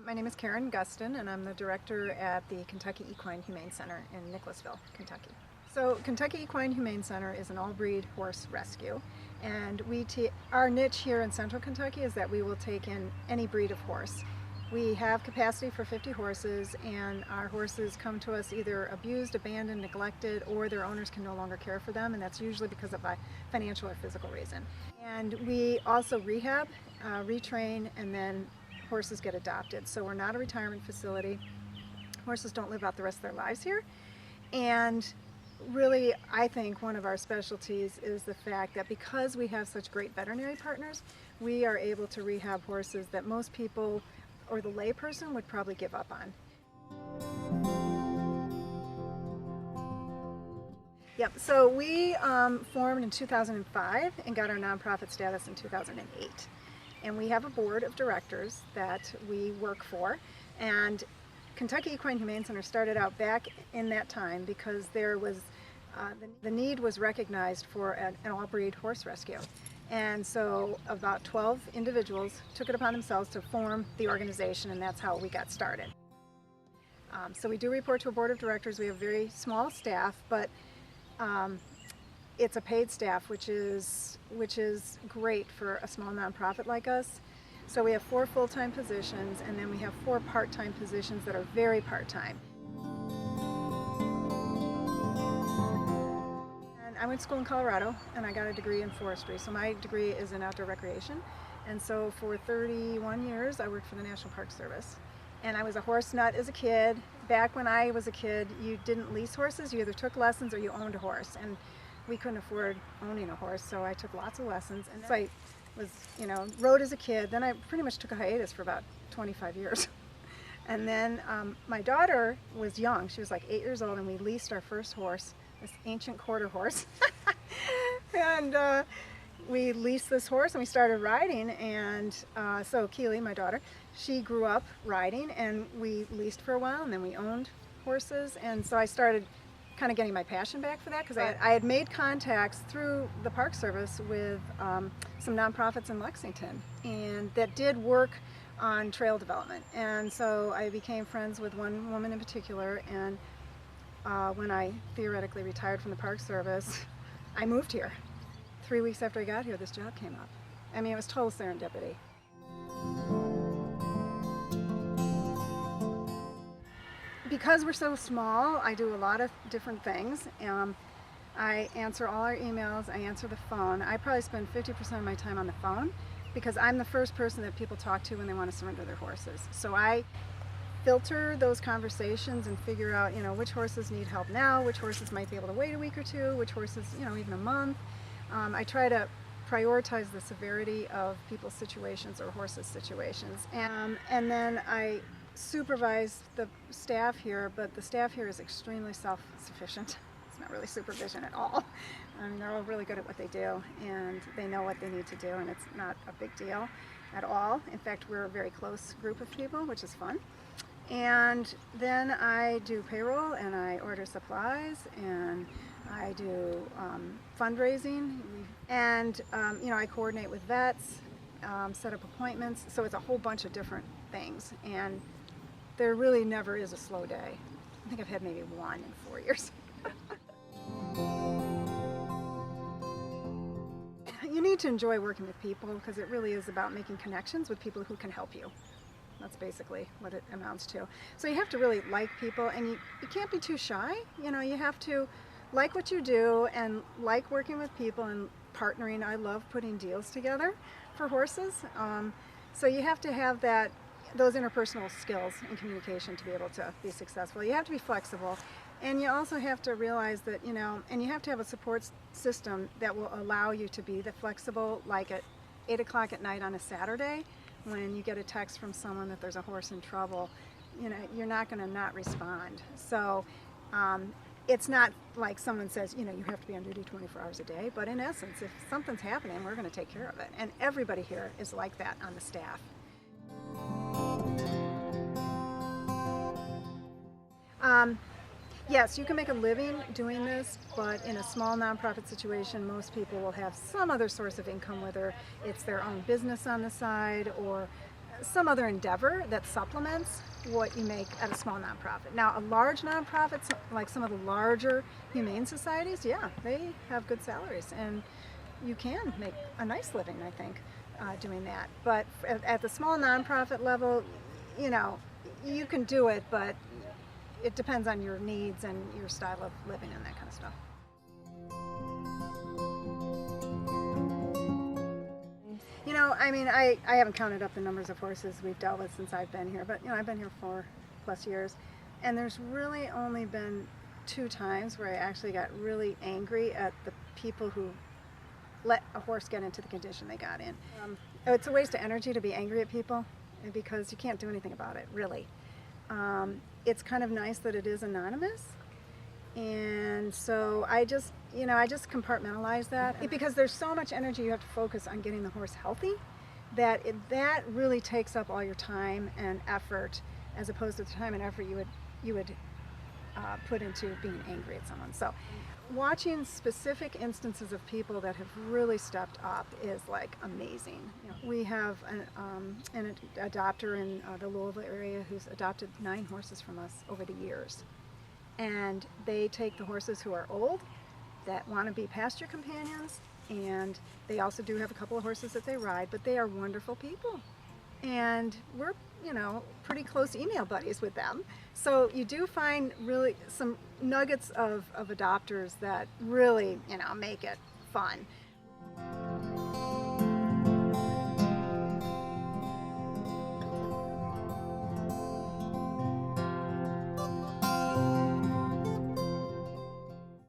My name is Karen Gustin, and I'm the director at the Kentucky Equine Humane Center in Nicholasville, Kentucky. So Kentucky Equine Humane Center is an all-breed horse rescue, and our niche here in central Kentucky is that we will take in any breed of horse. We have capacity for 50 horses, and our horses come to us either abused, abandoned, neglected, or their owners can no longer care for them, and that's usually because of a financial or physical reason. And we also rehab, retrain, and then horses get adopted. So we're not a retirement facility. Horses don't live out the rest of their lives here. And really, I think one of our specialties is the fact that because we have such great veterinary partners, we are able to rehab horses that most people or the layperson would probably give up on. Yep, so we formed in 2005 and got our nonprofit status in 2008. And we have a board of directors that we work for. And Kentucky Equine Humane Center started out back in that time because there was the need was recognized for an all-breed horse rescue. And so about 12 individuals took it upon themselves to form the organization, and that's how we got started. So we do report to a board of directors. We have a very small staff, but it's a paid staff, which is great for a small nonprofit like us. So we have 4 full-time positions, and then we have 4 part-time positions that are very part-time. And I went to school in Colorado, and I got a degree in forestry. So my degree is in outdoor recreation. And so for 31 years, I worked for the National Park Service. And I was a horse nut as a kid. Back when I was a kid, you didn't lease horses. You either took lessons or you owned a horse. And we couldn't afford owning a horse, so I took lots of lessons. And so I was, rode as a kid. Then I pretty much took a hiatus for about 25 years. And then my daughter was young. She was like 8 years old, and we leased our first horse, this ancient quarter horse. And we leased this horse, and we started riding. And so Keely, my daughter, she grew up riding, and we leased for a while, and then we owned horses. And so I started kind of getting my passion back for that, because I had made contacts through the Park Service with some nonprofits in Lexington, and that did work on trail development. And so I became friends with one woman in particular, and when I theoretically retired from the Park Service, I moved here. 3 weeks after I got here, this job came up. I mean, it was total serendipity. Because we're so small, I do a lot of different things. I answer all our emails, I answer the phone. I probably spend 50% of my time on the phone because I'm the first person that people talk to when they want to surrender their horses. So I filter those conversations and figure out, which horses need help now, which horses might be able to wait a week or two, which horses, even a month. I try to prioritize the severity of people's situations or horses' situations. And then I supervise the staff here, but the staff here is extremely self-sufficient. It's not really supervision at all. I mean, they're all really good at what they do, and they know what they need to do, and it's not a big deal at all. In fact, we're a very close group of people, which is fun. And then I do payroll, and I order supplies, and I do fundraising, and I coordinate with vets, set up appointments. So it's a whole bunch of different things, and there really never is a slow day. I think I've had maybe one in 4 years. You need to enjoy working with people, because it really is about making connections with people who can help you. That's basically what it amounts to. So you have to really like people, and you can't be too shy. You have to like what you do and like working with people and partnering. I love putting deals together for horses. So you have to have those interpersonal skills and communication to be able to be successful. You have to be flexible, and you also have to realize that, and you have to have a support system that will allow you to be flexible, like at 8 o'clock at night on a Saturday, when you get a text from someone that there's a horse in trouble, you're not going to not respond. So it's not like someone says, you have to be on duty 24 hours a day, but in essence, if something's happening, we're going to take care of it. And everybody here is like that on the staff. Yes, you can make a living doing this, but in a small nonprofit situation, most people will have some other source of income, whether it's their own business on the side or some other endeavor that supplements what you make at a small nonprofit. Now, a large nonprofit, like some of the larger humane societies, yeah, they have good salaries, and you can make a nice living, I think, doing that. But at the small nonprofit level, you know, you can do it, but it depends on your needs and your style of living and that kind of stuff. You know, I mean, I haven't counted up the numbers of horses we've dealt with since I've been here, but you know, I've been here 4+ years, and there's really only been 2 times where I actually got really angry at the people who let a horse get into the condition they got in. It's a waste of energy to be angry at people because you can't do anything about it, really. It's kind of nice that it is anonymous, and so I just compartmentalize that, because there's so much energy you have to focus on getting the horse healthy that that really takes up all your time and effort, as opposed to the time and effort you would put into being angry at someone. So watching specific instances of people that have really stepped up is like amazing. You know, we have an adopter in the Louisville area who's adopted 9 horses from us over the years, and they take the horses who are old that want to be pasture companions, and they also do have a couple of horses that they ride, but they are wonderful people, and we're, you know, pretty close email buddies with them. So you do find really some nuggets of adopters that really, you know, make it fun.